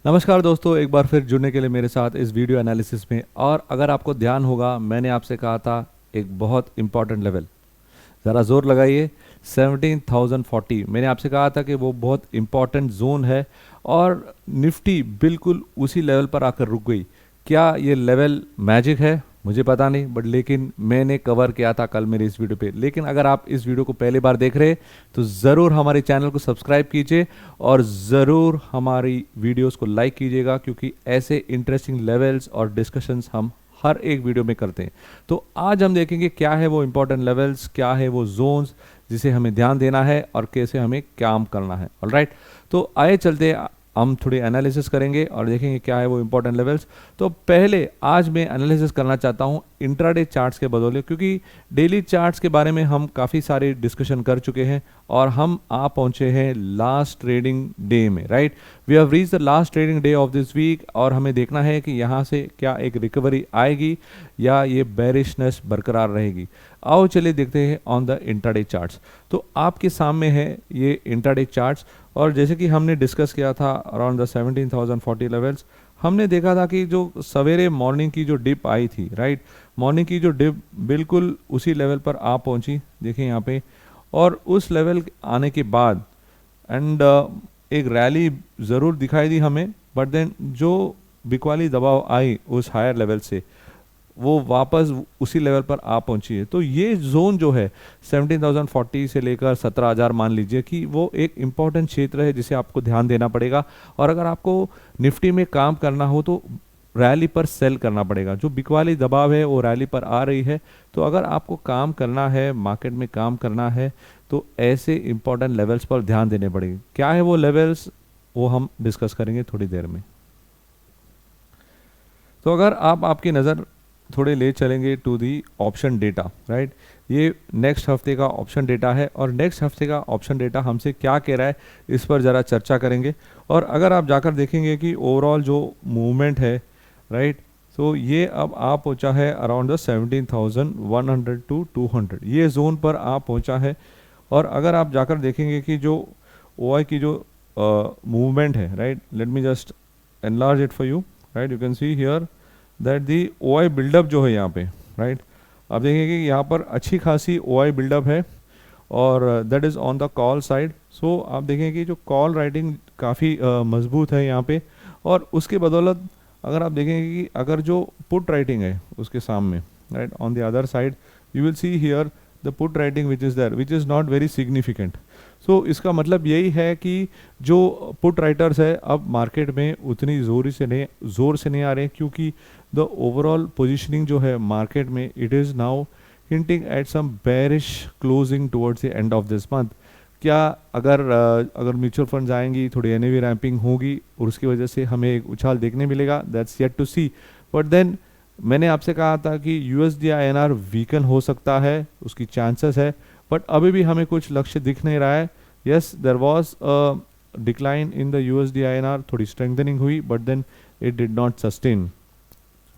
नमस्कार दोस्तों, एक बार फिर जुड़ने के लिए मेरे साथ इस वीडियो एनालिसिस में। और अगर आपको ध्यान होगा, मैंने आपसे कहा था एक बहुत इंपॉर्टेंट लेवल, ज़रा ज़ोर लगाइए, 17,040। मैंने आपसे कहा था कि वो बहुत इंपॉर्टेंट जोन है और निफ्टी बिल्कुल उसी लेवल पर आकर रुक गई। क्या ये लेवल मैजिक है? मुझे पता नहीं, बट लेकिन मैंने कवर किया था कल मेरे इस वीडियो पे। लेकिन अगर आप इस वीडियो को पहली बार देख रहे हैं तो ज़रूर हमारे चैनल को सब्सक्राइब कीजिए और ज़रूर हमारी वीडियोस को लाइक कीजिएगा, क्योंकि ऐसे इंटरेस्टिंग लेवल्स और डिस्कशंस हम हर एक वीडियो में करते हैं। तो आज हम देखेंगे क्या है वो इंपॉर्टेंट लेवल्स, क्या है वो जोन्स जिसे हमें ध्यान देना है और कैसे हमें काम करना है। ऑलराइट, तो आए चलते हम थोड़ी एनालिसिस करेंगे और देखेंगे क्या है वो इंपॉर्टेंट लेवल्स। तो पहले आज मैं एनालिसिस करना चाहता हूँ इंट्राडे चार्ट्स के बदौले, क्योंकि डेली चार्ट्स के बारे में हम काफ़ी सारे डिस्कशन कर चुके हैं और हम आ पहुँचे हैं लास्ट ट्रेडिंग डे में। Right, we have reach the last trading day of this week और हमें देखना है कि यहाँ से क्या एक रिकवरी आएगी या ये बेरिशनेस बरकरार रहेगी। आओ चलिए देखते हैं ऑन द इंट्राडे चार्ट्स। तो आपके सामने है ये इंट्राडे चार्ट्स और जैसे कि हमने डिस्कस किया था अराउंड द 17,040 लेवल्स, हमने देखा था कि जो सवेरे मॉर्निंग की जो डिप आई थी, राइट, मॉर्निंग की जो डिप बिल्कुल उसी लेवल पर आ पहुंची, देखिए यहाँ पे। और उस लेवल आने के बाद एंड एक रैली ज़रूर दिखाई दी हमें, बट देन जो बिकवाली दबाव आई उस हायर लेवल से वो वापस उसी लेवल पर आ पहुंची है। तो ये जोन जो है 17,040 से लेकर 17,000 मान लीजिए कि वो एक इम्पॉर्टेंट क्षेत्र है जिसे आपको ध्यान देना पड़ेगा। और अगर आपको निफ्टी में काम करना हो तो रैली पर सेल करना पड़ेगा। जो बिकवाली दबाव है वो रैली पर आ रही है, तो अगर आपको काम करना है, मार्केट में काम करना है, तो ऐसे इंपॉर्टेंट लेवल्स पर ध्यान देने पड़ेंगे। क्या है वो लेवल्स, वो हम डिस्कस करेंगे थोड़ी देर में। तो अगर आप आपकी नज़र थोड़े ले चलेंगे to the option data, right, ये नेक्स्ट हफ्ते का ऑप्शन डेटा है और नेक्स्ट हफ्ते का ऑप्शन डेटा हमसे क्या कह रहा है इस पर ज़रा चर्चा करेंगे। और अगर आप जाकर देखेंगे कि ओवरऑल जो मूवमेंट है, राइट, तो ये अब आ पहुंचा है अराउंड द 17,100 टू 200, ये जोन पर आ पहुंचा है। और अगर आप जाकर देखेंगे कि जो OI की जो मूवमेंट है, right, let me just enlarge it for you, right, you can see here that the OI buildup जो है यहाँ पे, राइट, आप देखेंगे कि यहाँ पर अच्छी खासी OI बिल्डअप है और that is on the call side. So आप देखेंगे कि जो कॉल राइटिंग काफ़ी मजबूत है यहाँ पे। और उसके बदौलत अगर आप देखेंगे कि अगर जो पुट राइटिंग है उसके सामने, right, on the other side you will see here the put writing which is there, which is not very significant. So इसका मतलब यही है कि जो पुट राइटर्स है अब मार्केट में उतनी ज़ोर से नहीं आ रहे, क्योंकि द ओवरऑल पोजीशनिंग जो है मार्केट में, it is now hinting at some bearish closing towards the end of this month. क्या अगर म्यूचुअल फंड्स आएंगी, थोड़ी NAV रैंपिंग होगी और उसकी वजह से हमें एक उछाल देखने मिलेगा, that's yet to see. But then मैंने आपसे कहा था कि USD INR वीकन हो सकता है, उसकी चांसेस है, बट अभी भी हमें कुछ लक्ष्य दिख नहीं रहा है। Yes, there was a decline in the USD INR, थोड़ी स्ट्रेंथनिंग हुई, but then it did not sustain.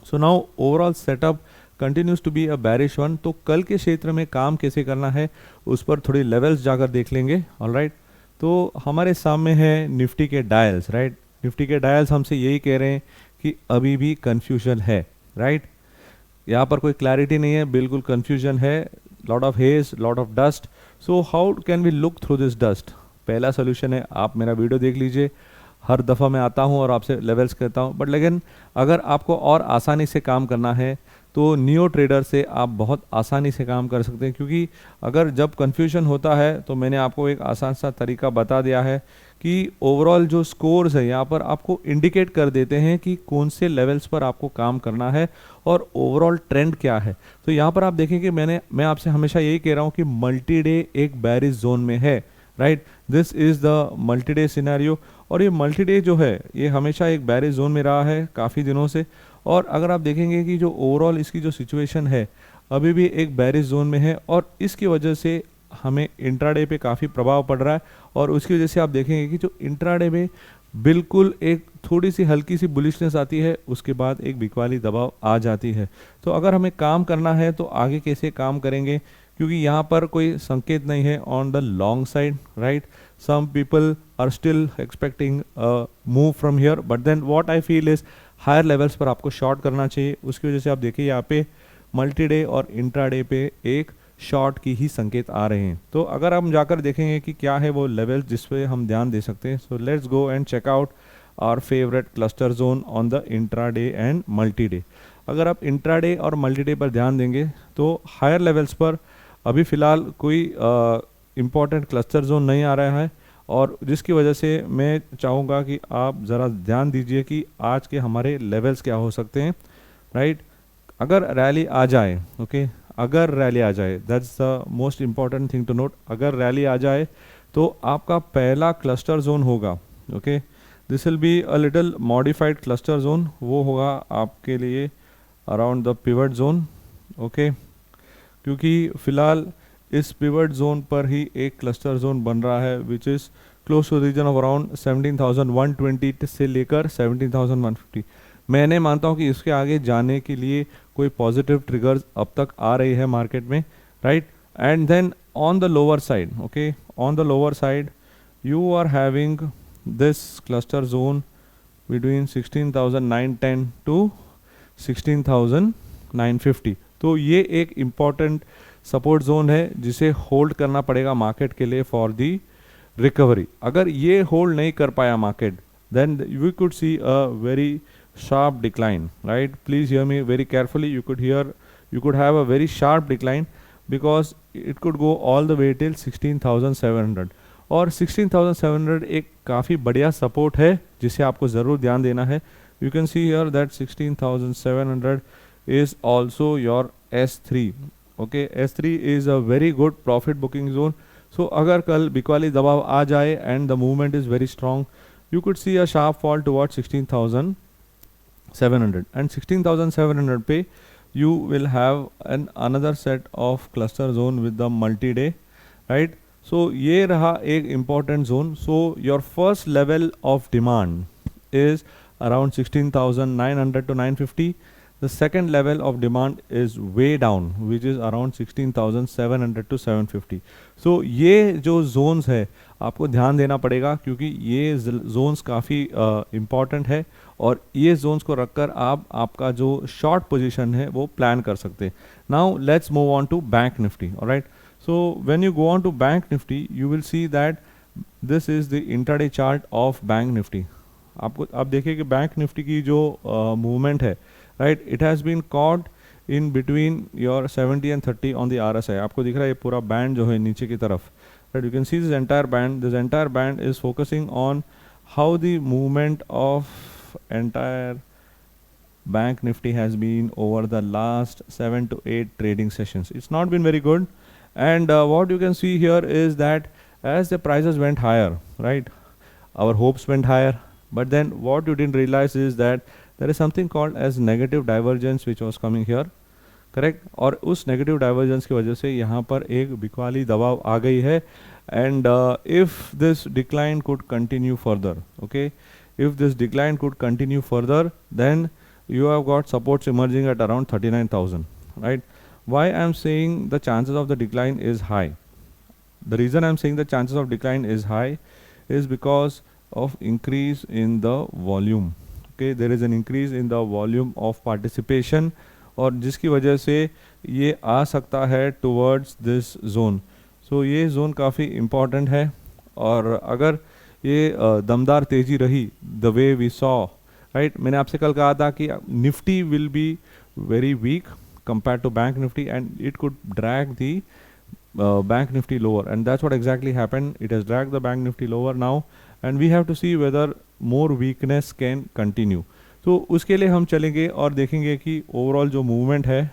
So now overall setup continues to be a bearish one. तो कल के क्षेत्र में काम कैसे करना है उस पर थोड़ी लेवल्स जाकर देख लेंगे। ऑलराइट, तो हमारे सामने है निफ्टी के डायल्स, राइट, निफ्टी के डायल्स हमसे यही कह रहे हैं कि अभी भी कन्फ्यूजन है, राइट, यहाँ पर कोई क्लैरिटी नहीं है, बिल्कुल कन्फ्यूजन है, lot of haze, lot of dust. So how can we look through this dust? पहला सोल्यूशन है, आप मेरा वीडियो देख लीजिए। हर दफ़ा मैं आता हूँ और आपसे लेवल्स कहता हूँ, बट लेकिन अगर आपको और आसानी से काम करना है तो नियो ट्रेडर से आप बहुत आसानी से काम कर सकते हैं। क्योंकि अगर जब कन्फ्यूजन होता है तो मैंने आपको एक आसान सा तरीका बता दिया है कि ओवरऑल जो स्कोर्स है यहाँ पर आपको इंडिकेट कर देते हैं कि कौन से लेवल्स पर आपको काम करना है और ओवरऑल ट्रेंड क्या है। तो यहाँ पर आप देखेंगे मैं आपसे हमेशा यही कह रहा हूँ कि मल्टी डे एक बेरिश जोन में है, right, this is the multi day scenario. और ये मल्टी डे जो है ये हमेशा एक बेरिश जोन में रहा है काफ़ी दिनों से। और अगर आप देखेंगे कि जो ओवरऑल इसकी जो सिचुएशन है अभी भी एक बेरिश जोन में है और इसकी वजह से हमें इंट्राडे पे काफ़ी प्रभाव पड़ रहा है। और उसकी वजह से आप देखेंगे कि जो इंट्राडे में बिल्कुल एक थोड़ी सी हल्की सी बुलिशनेस आती है, उसके बाद एक बिकवाली दबाव आ जाती है। तो अगर हमें काम करना है तो आगे कैसे काम करेंगे, क्योंकि यहाँ पर कोई संकेत नहीं है on the long side, right. some people are still expecting a move from here, but then what I feel is higher levels पर आपको शॉर्ट करना चाहिए। उसकी वजह से आप देखिए यहाँ पे मल्टी डे और इंट्राडे पे एक शॉर्ट की ही संकेत आ रहे हैं। तो अगर हम जाकर देखेंगे कि क्या है वो लेवल्स जिस पे हम ध्यान दे सकते हैं, so let's go and check out our favourite cluster zone on the intraday and multi day. अगर आप इंट्राडे और मल्टी डे पर ध्यान देंगे तो हायर लेवल्स पर अभी फ़िलहाल कोई इम्पॉर्टेंट क्लस्टर जोन नहीं आ रहा है, और जिसकी वजह से मैं चाहूँगा कि आप ज़रा ध्यान दीजिए कि आज के हमारे लेवल्स क्या हो सकते हैं, राइट। अगर रैली आ जाए, ओके, अगर रैली आ जाए, that's the most important thing to note. अगर रैली आ जाए तो आपका पहला क्लस्टर जोन होगा, okay, this will be a little modified cluster zone, वो होगा आपके लिए around the pivot zone, okay, क्योंकि फ़िलहाल इस पिवट जोन पर ही एक क्लस्टर जोन बन रहा है which is close to region of around 17,120 से लेकर 17,150। मैंने मानता हूँ कि इसके आगे जाने के लिए कोई पॉजिटिव ट्रिगर्स अब तक आ रही है मार्केट में, right. And then on the lower side, okay, on the lower side you are having this cluster zone between 16,910 to 16,950। तो ये एक इम्पॉर्टेंट सपोर्ट जोन है जिसे होल्ड करना पड़ेगा मार्केट के लिए फॉर दी रिकवरी। अगर ये होल्ड नहीं कर पाया market, then we could see a very sharp decline, right? Please hear me very carefully. You could have a very sharp decline because it could go all the way till 16,700, और 16,700 एक काफ़ी बढ़िया support है जिसे आपको ज़रूर ध्यान देना है। You can see here that 16,700 is also your S3, okay? S3 is a very good profit booking zone. So अगर कल बिकवाली दबाव आ जाए and the movement is very strong, you could see a sharp fall towards 16,700, and 16,700 पे you will have another set of cluster zone with the multi day, right? So ये रहा एक important zone. So your first level of demand is around 16,900 to 950. The second level of demand is way down, which is around 16,700 to 750. So ये जो zones है आपको ध्यान देना पड़ेगा क्योंकि ये zones काफ़ी important है, और ये जोन्स को रखकर आप आपका जो शॉर्ट पोजीशन है वो प्लान कर सकते हैं। Now let's move on to Bank Nifty, alright. So when you go on to Bank Nifty you will see that this is the intraday chart of Bank Nifty. आपको आप देखिए कि बैंक निफ्टी की जो मूवमेंट है, right, it has been caught in between your 70 and 30 on the RSI। आपको दिख रहा है ये पूरा बैंड जो है नीचे की तरफ, right, you can see this entire band is focusing on how the movement of entire bank nifty has been over the last 7 to 8 trading sessions. It's not been very good, and what you can see here is that as the prices went higher, right, our hopes went higher, but then what you didn't realize is that there is something called as negative divergence which was coming here, correct? और उस negative divergence की वजह से यहाँ पर एक बिकवाली दबाव आ गई है, and if this decline could continue further, okay, if this decline could continue further, then you have got supports emerging at around 39,000, right? Why I'm saying the chances of the decline is high? The reason I'm saying the chances of decline is high is because of increase in the volume, okay? There is an increase in the volume of participation, और जिसकी वजह से ये आ सकता है towards this zone. So ये zone काफ़ी important है, और अगर ये दमदार तेज़ी रही the way we saw, right, मैंने आपसे कल कहा था कि Nifty will be very weak compare to Bank Nifty and it could drag the Bank Nifty lower, and that's what exactly happened. It has drag the Bank Nifty lower now, and we have to see whether more weakness can continue. तो उसके लिए हम चलेंगे और देखेंगे कि overall जो movement है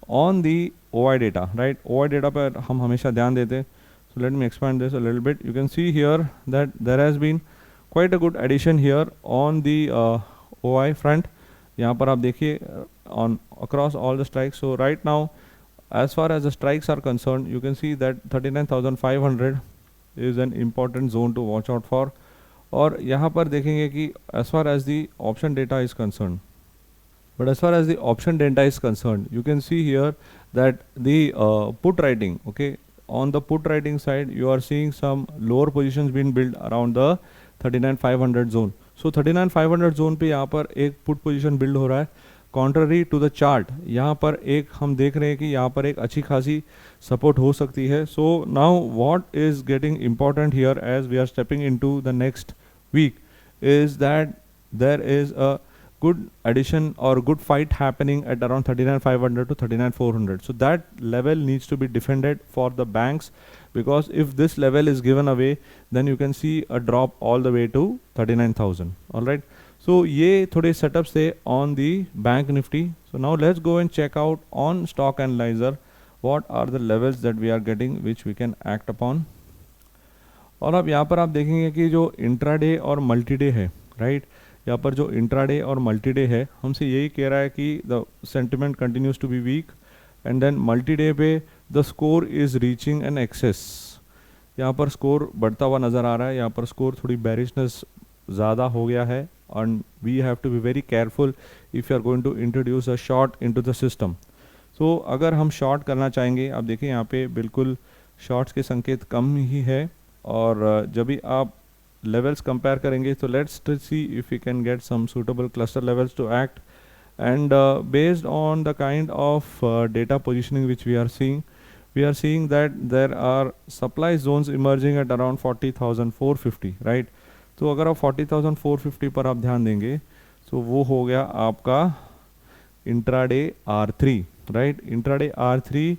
on the OI data, right, OI data पर हम हमेशा ध्यान देते हैं. So let me expand this a little bit. You can see here that there has been quite a good addition here on the OI front. यहाँ पर आप देखिए on across all the strikes. So right now, as far as the strikes are concerned, you can see that 39,500 is an important zone to watch out for. और यहाँ पर देखेंगे कि as far as the option data is concerned, but as far as the option data is concerned, you can see here that the put writing, okay, on the put writing side, you are seeing some lower positions being built around the 39,500 zone. So 39,500 zone पे यहाँ पर एक put position build हो रहा है. Contrary to the chart, यहाँ पर एक हम देख रहे हैं कि यहाँ पर एक अच्छी खासी support हो सकती है. So now what is getting important here as we are stepping into the next week is that there is a good addition or good fight happening at around 39,500 to 39,400. So that level needs to be defended for the banks, because if this level is given away, then you can see a drop all the way to 39,000. All right. So ये थोड़े setups थे on the bank nifty. So now let's go and check out on stock analyzer what are the levels that we are getting which we can act upon. और अब यहाँ पर आप देखेंगे कि जो इंट्राडे और मल्टीडे है, राइट, यहाँ पर जो इंट्राडे और मल्टीडे है हमसे यही कह रहा है कि the sentiment continues to be weak, and then multiday पे the score is reaching an excess. यहाँ पर स्कोर बढ़ता हुआ नज़र आ रहा है, यहाँ पर स्कोर थोड़ी बेरिशनेस ज़्यादा हो गया है, and we have to be very careful if you are going to introduce a short into the system. So अगर हम शॉर्ट करना चाहेंगे, आप देखिए यहाँ पे बिल्कुल शॉर्ट्स के संकेत कम ही है, और जब भी आप लेवल्स कंपेयर करेंगे तो let's see if you can get some suitable cluster levels to act, and based on the kind of data positioning which we are seeing that there are supply zones emerging at around 40,450, right. तो अगर आप 40,450 पर आप ध्यान देंगे तो वो हो गया आपका intraday R3, right. Intraday R3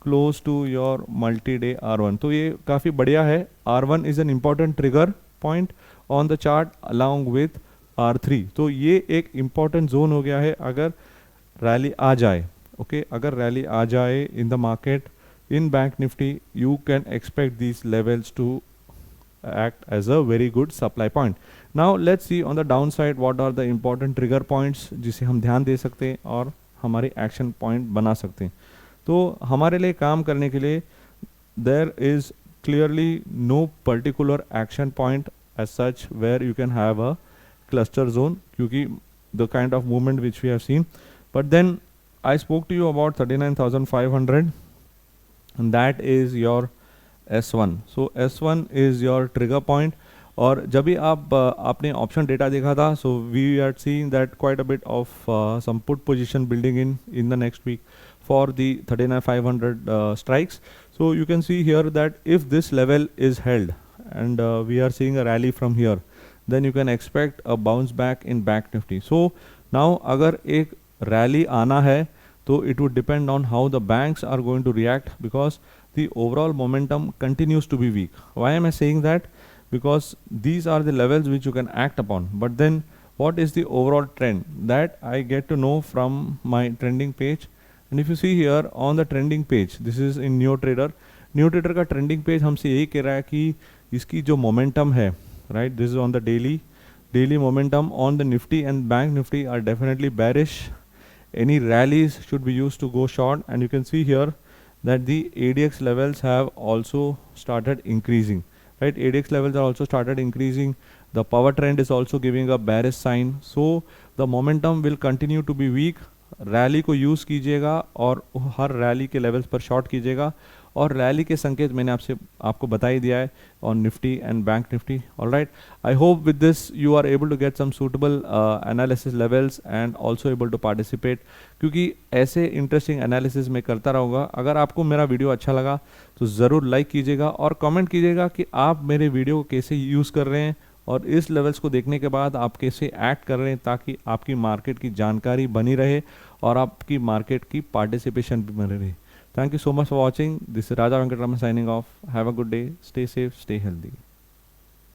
close to your multi day R1. तो ये काफ़ी बढ़िया है. R1 is an important trigger point on the chart along with R3. तो ये एक इम्पॉर्टेंट जोन हो गया है अगर रैली आ जाए. ओके, अगर रैली आ जाए in the market in Bank Nifty, you can expect these levels to act as a very good supply point. Now let's see on the down side what are the important trigger points जिसे हम ध्यान दे सकते हैं और हमारे action point बना सकते हैं. तो हमारे लिए काम करने के लिए there is clearly no particular action point as such where you can have a cluster zone, क्योंकि the kind of movement which we have seen. But then I spoke to you about 39,500 and that is your S1. So S1 is your trigger point. और जब भी आप आपने option data देखा था, so we are seeing that quite a bit of some put position building in the next week for the 39,500 strikes. So you can see here that if this level is held and we are seeing a rally from here, then you can expect a bounce back in Bank Nifty. So now अगर एक rally आना है तो it would depend on how the banks are going to react, because the overall momentum continues to be weak. Why am I saying that? Because these are the levels which you can act upon. But then what is the overall trend? That I get to know from my trending page. And if you see here on the trending page, this is in NeoTrader. NeoTrader का trending page हमसे यही कह रहा है कि इसकी जो momentum है, right? This is on the daily momentum on the Nifty and Bank Nifty are definitely bearish. Any rallies should be used to go short, and you can see here that the ADX levels have also started increasing, right? ADX levels are also started increasing. The power trend is also giving a bearish sign. So the momentum will continue to be weak. Rally को use कीजिएगा और हर rally के levels पर short कीजिएगा, और rally के संकेत मैंने आपको बता ही दिया है on Nifty and Bank Nifty. Alright, I hope with this you are able to get some suitable analysis levels and also able to participate, क्योंकि ऐसे इंटरेस्टिंग एनालिसिस मैं करता रहूँगा. अगर आपको मेरा वीडियो अच्छा लगा तो ज़रूर लाइक कीजिएगा और कमेंट कीजिएगा कि आप मेरे वीडियो को कैसे यूज़ कर रहे हैं और इस लेवल्स को देखने के बाद आप कैसे एक्ट कर रहे हैं, ताकि आपकी मार्केट की जानकारी बनी रहे और आपकी मार्केट की पार्टिसिपेशन भी बनी रहे. Thank you so much for watching. This is Raja Venkataraman signing off. Have a good day. Stay safe, stay healthy.